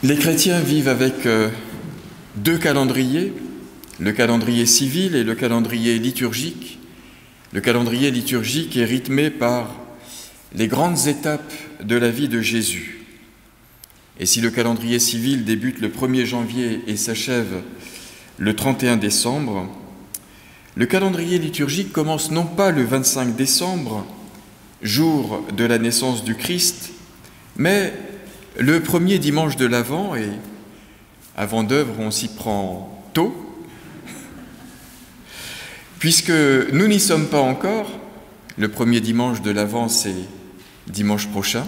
Les chrétiens vivent avec deux calendriers, le calendrier civil et le calendrier liturgique. Le calendrier liturgique est rythmé par les grandes étapes de la vie de Jésus. Et si le calendrier civil débute le 1er janvier et s'achève le 31 décembre, le calendrier liturgique commence non pas le 25 décembre, jour de la naissance du Christ, mais le premier dimanche de l'Avent, et avant d'œuvre, on s'y prend tôt, puisque nous n'y sommes pas encore. Le premier dimanche de l'Avent, c'est dimanche prochain,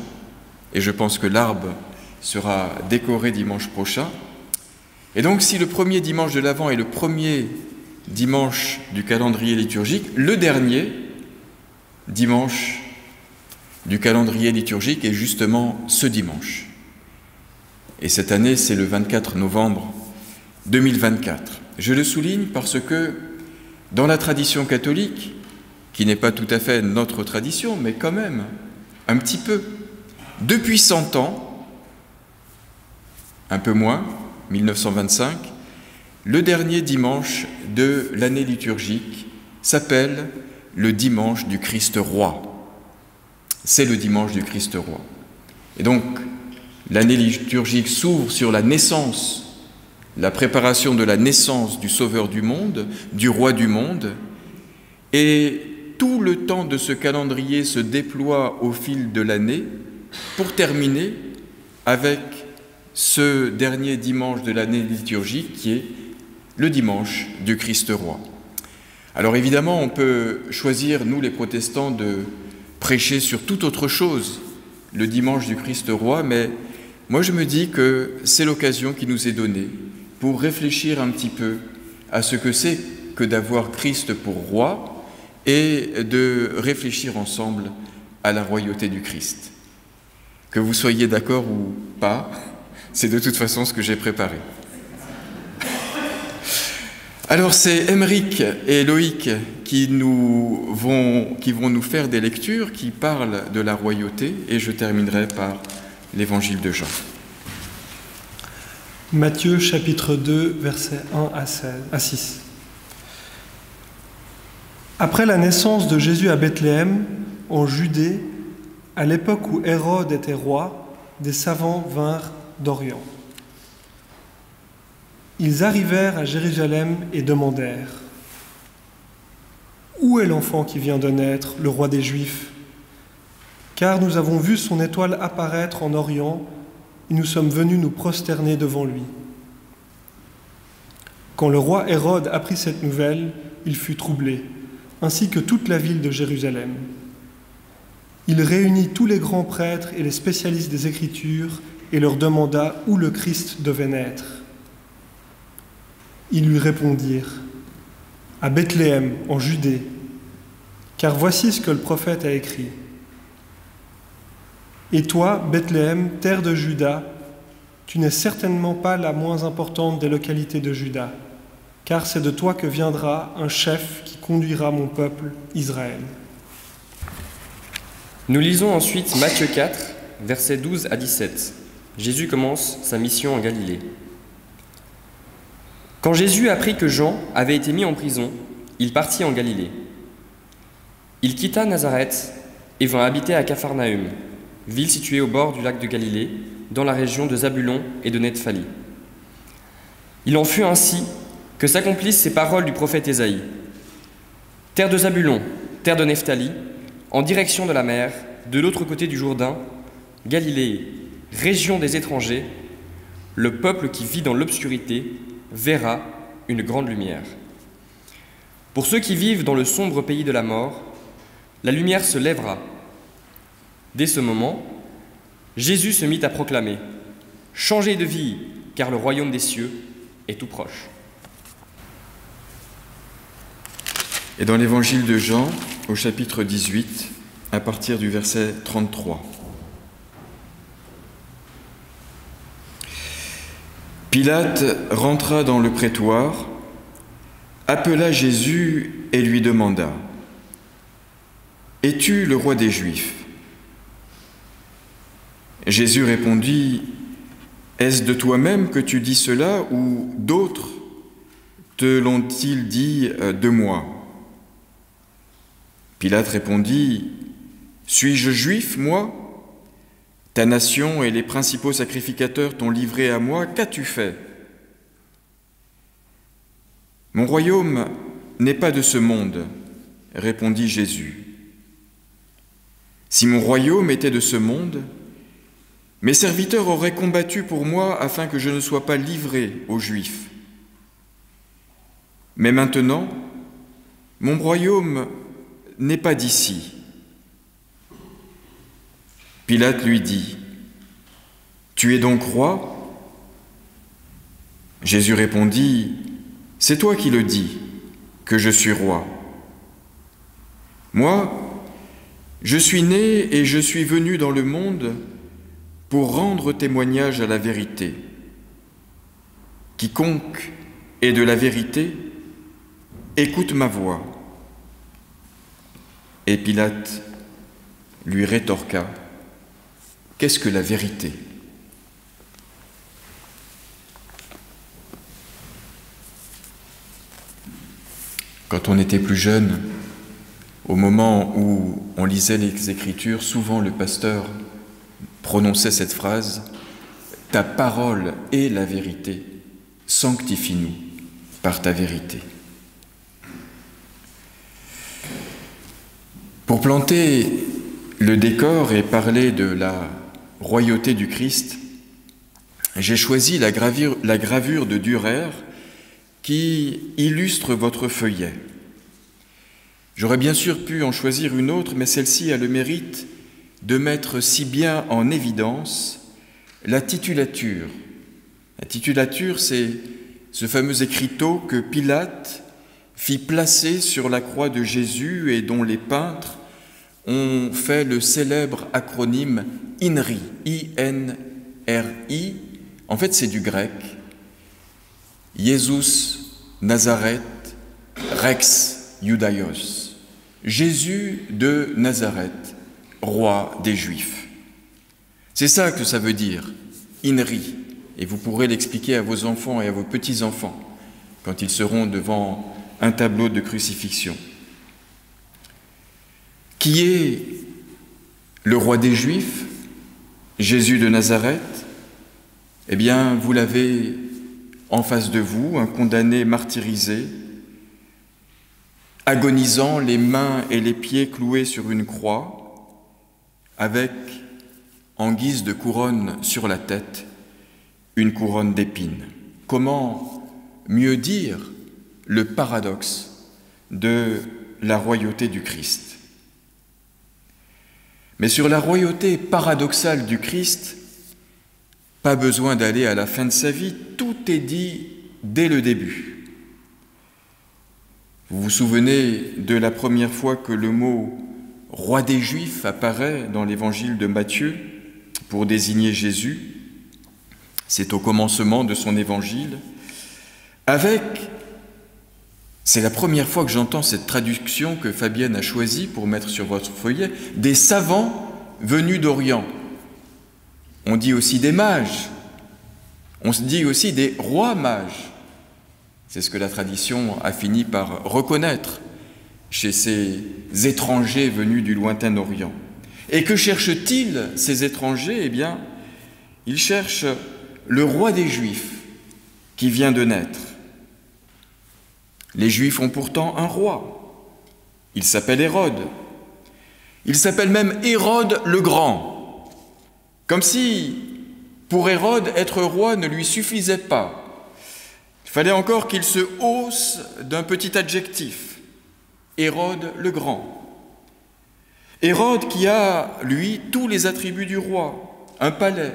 et je pense que l'arbre sera décoré dimanche prochain. Et donc, si le premier dimanche de l'Avent est le premier dimanche du calendrier liturgique, le dernier dimanche du calendrier liturgique est justement ce dimanche. Et cette année, c'est le 24 novembre 2024. Je le souligne parce que dans la tradition catholique, qui n'est pas tout à fait notre tradition, mais quand même un petit peu, depuis 100 ans, un peu moins, 1925, le dernier dimanche de l'année liturgique s'appelle le dimanche du Christ roi. C'est le dimanche du Christ roi. Et donc, l'année liturgique s'ouvre sur la naissance, la préparation de la naissance du Sauveur du monde, du Roi du monde, et tout le temps de ce calendrier se déploie au fil de l'année pour terminer avec ce dernier dimanche de l'année liturgique qui est le dimanche du Christ roi. Alors évidemment, on peut choisir, nous les protestants, de prêcher sur toute autre chose le dimanche du Christ roi, mais moi je me dis que c'est l'occasion qui nous est donnée pour réfléchir un petit peu à ce que c'est que d'avoir Christ pour roi et de réfléchir ensemble à la royauté du Christ. Que vous soyez d'accord ou pas, c'est de toute façon ce que j'ai préparé. Alors c'est Émeric et Loïc qui vont nous faire des lectures qui parlent de la royauté, et je terminerai par l'évangile de Jean. Matthieu chapitre 2, versets 1 à 6. Après la naissance de Jésus à Bethléem, en Judée, à l'époque où Hérode était roi, des savants vinrent d'Orient. Ils arrivèrent à Jérusalem et demandèrent : « Où est l'enfant qui vient de naître, le roi des Juifs ? Car nous avons vu son étoile apparaître en Orient, et nous sommes venus nous prosterner devant lui. » Quand le roi Hérode apprit cette nouvelle, il fut troublé, ainsi que toute la ville de Jérusalem. Il réunit tous les grands prêtres et les spécialistes des Écritures et leur demanda où le Christ devait naître. Ils lui répondirent : « À Bethléem, en Judée, car voici ce que le prophète a écrit. Et toi, Bethléem, terre de Juda, tu n'es certainement pas la moins importante des localités de Juda, car c'est de toi que viendra un chef qui conduira mon peuple, Israël. » Nous lisons ensuite Matthieu 4, versets 12 à 17. Jésus commence sa mission en Galilée. Quand Jésus apprit que Jean avait été mis en prison, il partit en Galilée. Il quitta Nazareth et vint habiter à Capharnaüm, ville située au bord du lac de Galilée, dans la région de Zabulon et de Nephthali. Il en fut ainsi que s'accomplissent ces paroles du prophète Ésaïe. Terre de Zabulon, terre de Nephthali, en direction de la mer, de l'autre côté du Jourdain, Galilée, région des étrangers, le peuple qui vit dans l'obscurité verra une grande lumière. Pour ceux qui vivent dans le sombre pays de la mort, la lumière se lèvera. Dès ce moment, Jésus se mit à proclamer : « Changez de vie, car le royaume des cieux est tout proche. » Et dans l'évangile de Jean, au chapitre 18, à partir du verset 33. Pilate rentra dans le prétoire, appela Jésus et lui demanda : « Es-tu le roi des Juifs ? » Jésus répondit : Est-ce de toi-même que tu dis cela ou d'autres te l'ont-ils dit de moi ?» Pilate répondit, « Suis-je juif, moi ? Ta nation et les principaux sacrificateurs t'ont livré à moi, qu'as-tu fait ? Mon royaume n'est pas de ce monde, répondit Jésus. Si mon royaume était de ce monde, mes serviteurs auraient combattu pour moi afin que je ne sois pas livré aux Juifs. Mais maintenant, mon royaume n'est pas d'ici. Pilate lui dit, « Tu es donc roi ?» Jésus répondit, « C'est toi qui le dis, que je suis roi. Moi, je suis né et je suis venu dans le monde pour rendre témoignage à la vérité. Quiconque est de la vérité, écoute ma voix. » Et Pilate lui rétorqua, « Qu'est-ce que la vérité ? » Quand on était plus jeune, au moment où on lisait les Écritures, souvent le pasteur prononçait cette phrase, « Ta parole est la vérité, sanctifie-nous par ta vérité. » Pour planter le décor et parler de la royauté du Christ, j'ai choisi la gravure de Dürer qui illustre votre feuillet. J'aurais bien sûr pu en choisir une autre, mais celle-ci a le mérite de mettre si bien en évidence la titulature. La titulature, c'est ce fameux écriteau que Pilate fit placer sur la croix de Jésus et dont les peintres ont fait le célèbre acronyme INRI, I-N-R-I. En fait, c'est du grec. Jesus Nazareth Rex Judaios. Jésus de Nazareth, roi des Juifs. C'est ça que ça veut dire, INRI. Et vous pourrez l'expliquer à vos enfants et à vos petits-enfants quand ils seront devant un tableau de crucifixion. Qui est le roi des Juifs, Jésus de Nazareth ? Eh bien, vous l'avez en face de vous, un condamné martyrisé, agonisant, les mains et les pieds cloués sur une croix, avec, en guise de couronne sur la tête, une couronne d'épines. Comment mieux dire le paradoxe de la royauté du Christ ? Mais sur la royauté paradoxale du Christ, pas besoin d'aller à la fin de sa vie, tout est dit dès le début. Vous vous souvenez de la première fois que le mot « roi des Juifs » apparaît dans l'évangile de Matthieu pour désigner Jésus. C'est au commencement de son évangile. C'est la première fois que j'entends cette traduction que Fabienne a choisie pour mettre sur votre feuillet, des savants venus d'Orient. On dit aussi des mages, on se dit aussi des rois mages. C'est ce que la tradition a fini par reconnaître chez ces étrangers venus du lointain Orient. Et que cherchent-ils, ces étrangers ? Eh bien, ils cherchent le roi des Juifs qui vient de naître. Les Juifs ont pourtant un roi. Il s'appelle Hérode. Il s'appelle même Hérode le Grand. Comme si, pour Hérode, être roi ne lui suffisait pas. Il fallait encore qu'il se hausse d'un petit adjectif. Hérode le Grand. Hérode qui a, lui, tous les attributs du roi. Un palais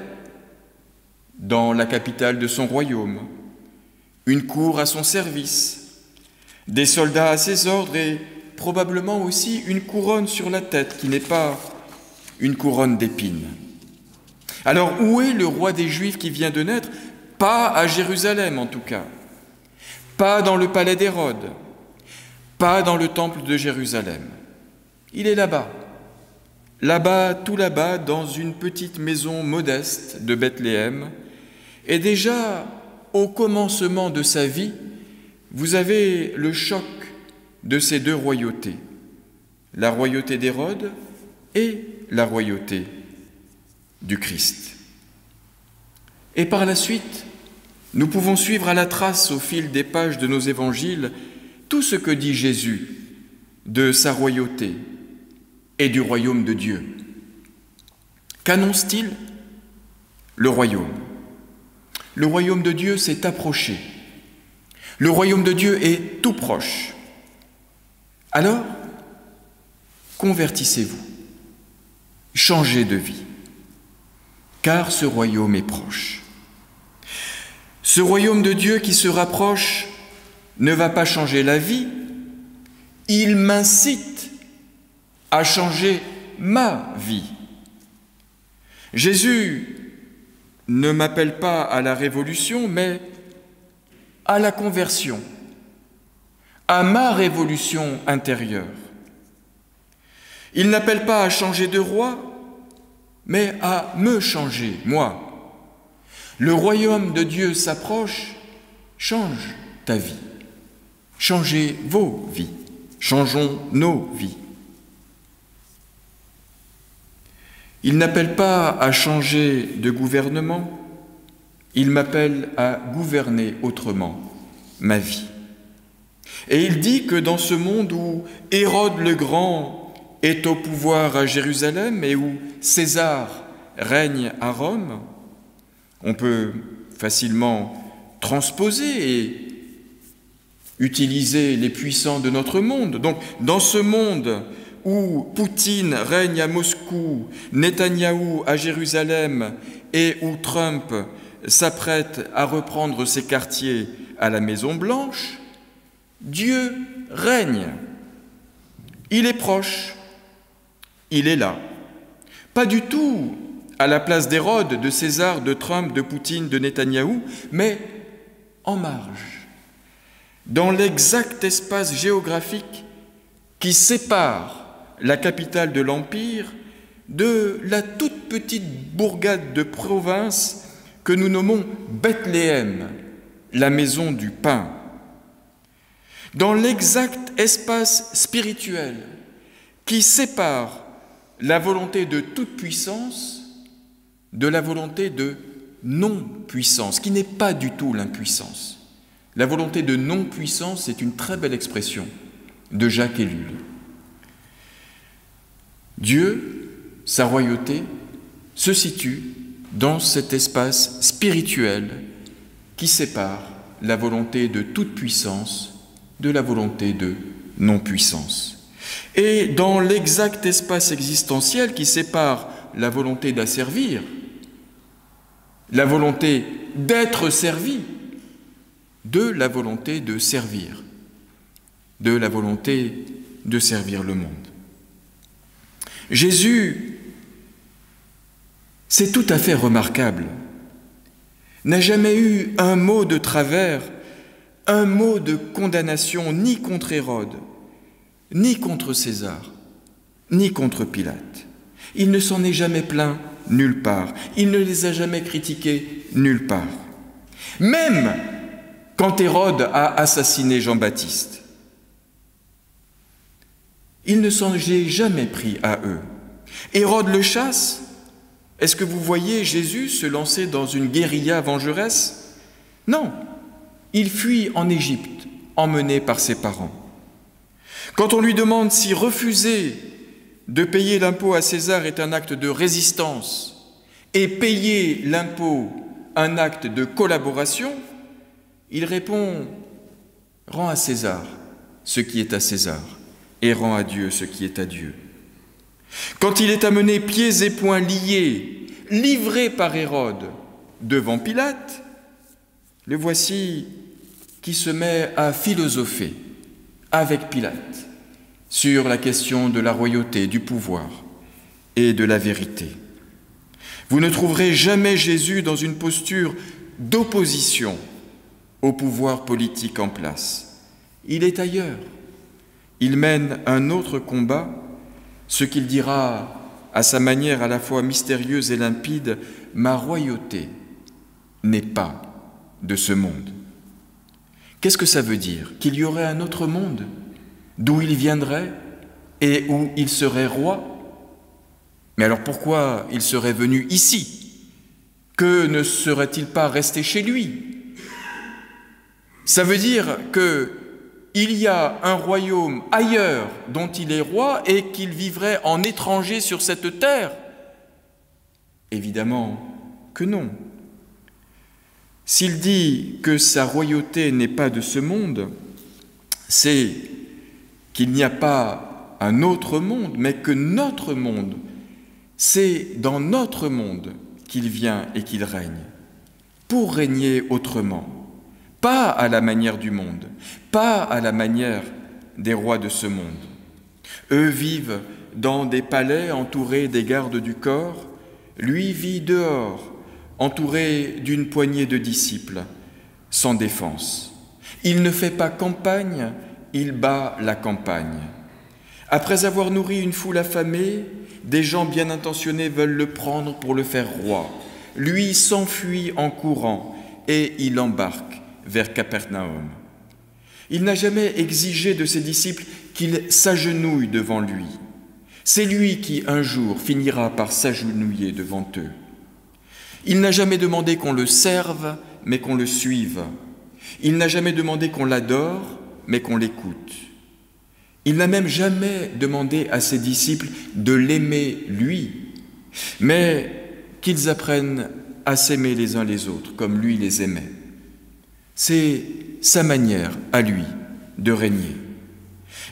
dans la capitale de son royaume, une cour à son service, des soldats à ses ordres et probablement aussi une couronne sur la tête qui n'est pas une couronne d'épines. Alors où est le roi des Juifs qui vient de naître ? Pas à Jérusalem en tout cas, pas dans le palais d'Hérode, pas dans le temple de Jérusalem. Il est là-bas, tout là-bas, dans une petite maison modeste de Bethléem, Et déjà, au commencement de sa vie, vous avez le choc de ces deux royautés, la royauté d'Hérode et la royauté du Christ. Et par la suite, nous pouvons suivre à la trace au fil des pages de nos évangiles tout ce que dit Jésus de sa royauté et du royaume de Dieu. Qu'annonce-t-il? Le royaume. Le royaume de Dieu s'est approché. Le royaume de Dieu est tout proche. Alors, convertissez-vous, changez de vie, car ce royaume est proche. Ce royaume de Dieu qui se rapproche ne va pas changer la vie, il m'incite à changer ma vie. Jésus ne m'appelle pas à la révolution, mais à la conversion, à ma révolution intérieure. Il n'appelle pas à changer de roi, mais à me changer, moi. Le royaume de Dieu s'approche, change ta vie, changez vos vies, changeons nos vies. Il n'appelle pas à changer de gouvernement, il m'appelle à gouverner autrement ma vie. Et il dit que dans ce monde où Hérode le Grand est au pouvoir à Jérusalem et où César règne à Rome, on peut facilement transposer et utiliser les puissants de notre monde. Donc, dans ce monde où Poutine règne à Moscou, Netanyahou à Jérusalem et où Trump s'apprête à reprendre ses quartiers à la Maison-Blanche, Dieu règne. Il est proche, il est là. Pas du tout à la place d'Hérode, de César, de Trump, de Poutine, de Netanyahou, mais en marge, dans l'exact espace géographique qui sépare la capitale de l'Empire de la toute petite bourgade de province que nous nommons Bethléem, la maison du pain. Dans l'exact espace spirituel qui sépare la volonté de toute puissance de la volonté de non-puissance, qui n'est pas du tout l'impuissance. La volonté de non-puissance est une très belle expression de Jacques Ellul. Dieu, sa royauté, se situe dans cet espace spirituel qui sépare la volonté de toute puissance de la volonté de non-puissance. Et dans l'exact espace existentiel qui sépare la volonté d'asservir, la volonté d'être servi, de la volonté de servir, de la volonté de servir le monde. Jésus, c'est tout à fait remarquable, n'a jamais eu un mot de travers, un mot de condamnation ni contre Hérode, ni contre César, ni contre Pilate. Il ne s'en est jamais plaint nulle part. Il ne les a jamais critiqués nulle part. Même quand Hérode a assassiné Jean-Baptiste, il ne s'en est jamais pris à eux. Hérode le chasse. Est-ce que vous voyez Jésus se lancer dans une guérilla vengeresse? Non, il fuit en Égypte, emmené par ses parents. Quand on lui demande si refuser de payer l'impôt à César est un acte de résistance et payer l'impôt un acte de collaboration, il répond « Rends à César ce qui est à César et rends à Dieu ce qui est à Dieu ». Quand il est amené pieds et poings liés, livré par Hérode devant Pilate, le voici qui se met à philosopher avec Pilate sur la question de la royauté, du pouvoir et de la vérité. Vous ne trouverez jamais Jésus dans une posture d'opposition au pouvoir politique en place. Il est ailleurs. Il mène un autre combat, ce qu'il dira à sa manière à la fois mystérieuse et limpide, « Ma royauté n'est pas de ce monde. Qu'est-ce que ça veut dire? Qu'il y aurait un autre monde d'où il viendrait et où il serait roi? Mais alors pourquoi il serait venu ici? Que ne serait-il pas resté chez lui? Ça veut dire qu'il y a un royaume ailleurs dont il est roi et qu'il vivrait en étranger sur cette terre? Évidemment que non. S'il dit que sa royauté n'est pas de ce monde, c'est qu'il n'y a pas un autre monde, mais que notre monde, c'est dans notre monde qu'il vient et qu'il règne, pour régner autrement, pas à la manière du monde, pas à la manière des rois de ce monde. Eux vivent dans des palais entourés des gardes du corps, lui vit dehors, entouré d'une poignée de disciples, sans défense. Il ne fait pas campagne, il bat la campagne. Après avoir nourri une foule affamée, des gens bien intentionnés veulent le prendre pour le faire roi. Lui s'enfuit en courant et il embarque vers Capernaum. Il n'a jamais exigé de ses disciples qu'ils s'agenouillent devant lui. C'est lui qui, un jour, finira par s'agenouiller devant eux. Il n'a jamais demandé qu'on le serve, mais qu'on le suive. Il n'a jamais demandé qu'on l'adore, mais qu'on l'écoute. Il n'a même jamais demandé à ses disciples de l'aimer lui, mais qu'ils apprennent à s'aimer les uns les autres, comme lui les aimait. C'est sa manière, à lui, de régner.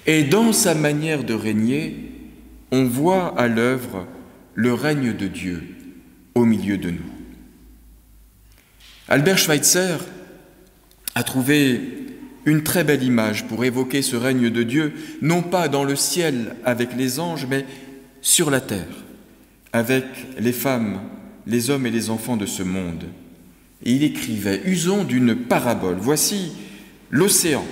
Et dans sa manière de régner, on voit à l'œuvre le règne de Dieu au milieu de nous. Albert Schweitzer a trouvé une très belle image pour évoquer ce règne de Dieu, non pas dans le ciel avec les anges, mais sur la terre, avec les femmes, les hommes et les enfants de ce monde. Et il écrivait, usons d'une parabole. Voici l'océan,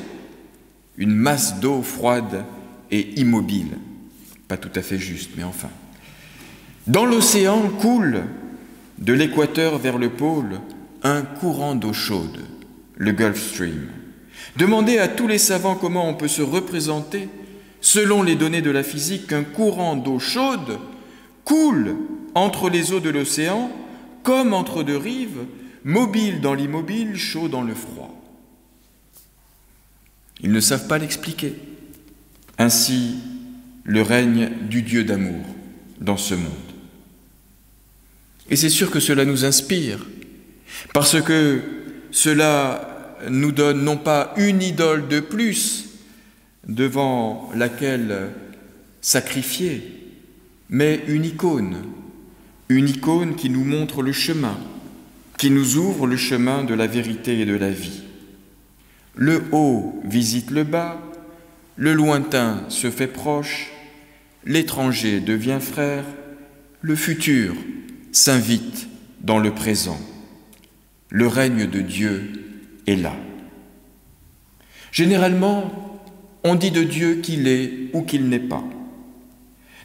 une masse d'eau froide et immobile. Pas tout à fait juste, mais enfin. Dans l'océan coule, de l'équateur vers le pôle, un courant d'eau chaude, le Gulf Stream. Demandez à tous les savants comment on peut se représenter, selon les données de la physique, qu'un courant d'eau chaude coule entre les eaux de l'océan, comme entre deux rives, mobile dans l'immobile, chaud dans le froid. Ils ne savent pas l'expliquer. Ainsi, le règne du Dieu d'amour dans ce monde. Et c'est sûr que cela nous inspire, parce que cela nous donne non pas une idole de plus devant laquelle sacrifier, mais une icône qui nous montre le chemin, qui nous ouvre le chemin de la vérité et de la vie. Le haut visite le bas, le lointain se fait proche, l'étranger devient frère, le futur s'invite dans le présent. Le règne de Dieu est là. Généralement, on dit de Dieu qu'il est ou qu'il n'est pas.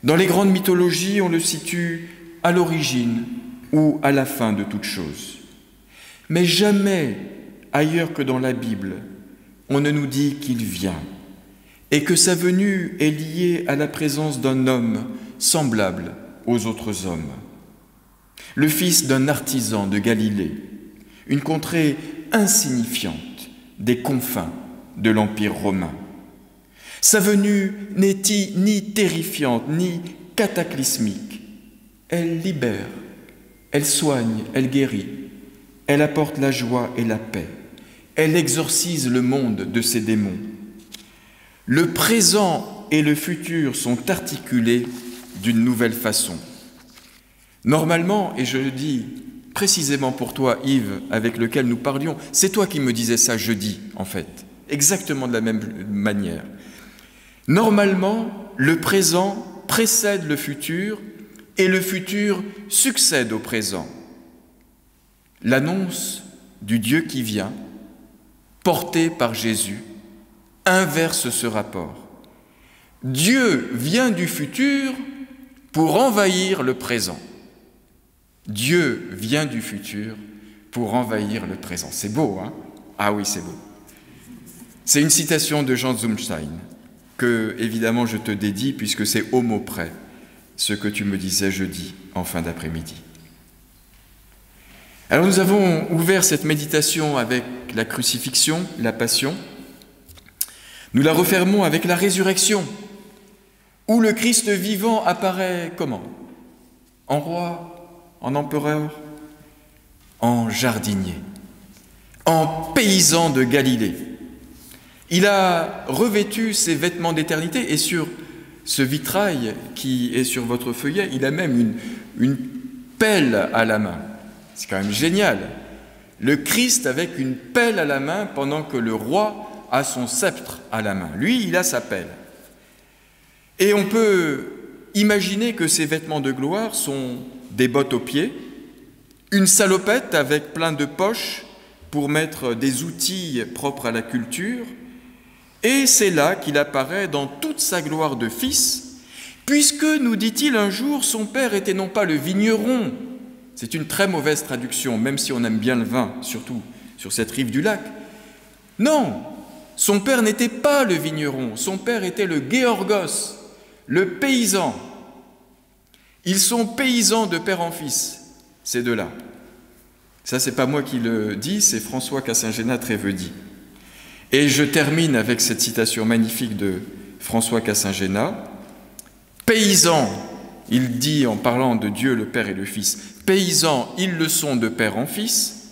Dans les grandes mythologies, on le situe à l'origine ou à la fin de toute chose. Mais jamais, ailleurs que dans la Bible, on ne nous dit qu'il vient et que sa venue est liée à la présence d'un homme semblable aux autres hommes. Le fils d'un artisan de Galilée, une contrée insignifiante des confins de l'Empire romain. Sa venue n'est ni terrifiante, ni cataclysmique. Elle libère, elle soigne, elle guérit, elle apporte la joie et la paix. Elle exorcise le monde de ses démons. Le présent et le futur sont articulés d'une nouvelle façon. Normalement, et je le dis précisément pour toi, Yves, avec lequel nous parlions, c'est toi qui me disais ça jeudi, en fait, exactement de la même manière. Normalement, le présent précède le futur et le futur succède au présent. L'annonce du Dieu qui vient, portée par Jésus, inverse ce rapport. Dieu vient du futur pour envahir le présent. Dieu vient du futur pour envahir le présent. C'est beau, hein? Ah oui, c'est beau. C'est une citation de Jean Zumstein que, évidemment, je te dédie puisque c'est au mot près ce que tu me disais jeudi en fin d'après-midi. Alors nous avons ouvert cette méditation avec la crucifixion, la passion. Nous la refermons avec la résurrection, où le Christ vivant apparaît comment? En roi, en empereur, en jardinier, en paysan de Galilée. Il a revêtu ses vêtements d'éternité et sur ce vitrail qui est sur votre feuillet, il a même une pelle à la main. C'est quand même génial. Le Christ avec une pelle à la main pendant que le roi a son sceptre à la main. Lui, il a sa pelle. Et on peut imaginer que ces vêtements de gloire sont des bottes aux pieds, une salopette avec plein de poches pour mettre des outils propres à la culture, et c'est là qu'il apparaît dans toute sa gloire de fils, puisque, nous dit-il un jour, son père était non pas le vigneron, c'est une très mauvaise traduction, même si on aime bien le vin, surtout sur cette rive du lac. Non, son père n'était pas le vigneron, son père était le Géorgos, le paysan. Ils sont paysans de père en fils, ces deux-là. Ça, c'est pas moi qui le dis, c'est François Cassingénat Trévedie. Et je termine avec cette citation magnifique de François Cassingénat. Paysans, il dit en parlant de Dieu, le Père et le Fils, paysans, ils le sont de père en fils.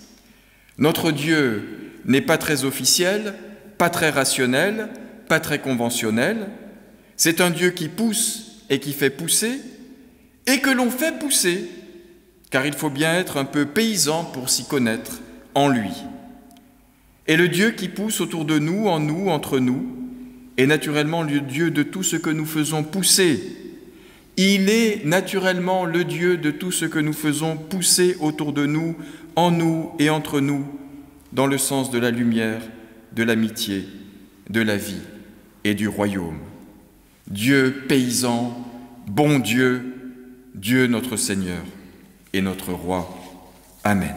Notre Dieu n'est pas très officiel, pas très rationnel, pas très conventionnel. C'est un Dieu qui pousse et qui fait pousser, et que l'on fait pousser, car il faut bien être un peu paysan pour s'y connaître en lui. Et le Dieu qui pousse autour de nous, en nous, entre nous, est naturellement le Dieu de tout ce que nous faisons pousser. Il est naturellement le Dieu de tout ce que nous faisons pousser autour de nous, en nous et entre nous, dans le sens de la lumière, de l'amitié, de la vie et du royaume. Dieu paysan, bon Dieu, Dieu notre Seigneur et notre Roi. Amen.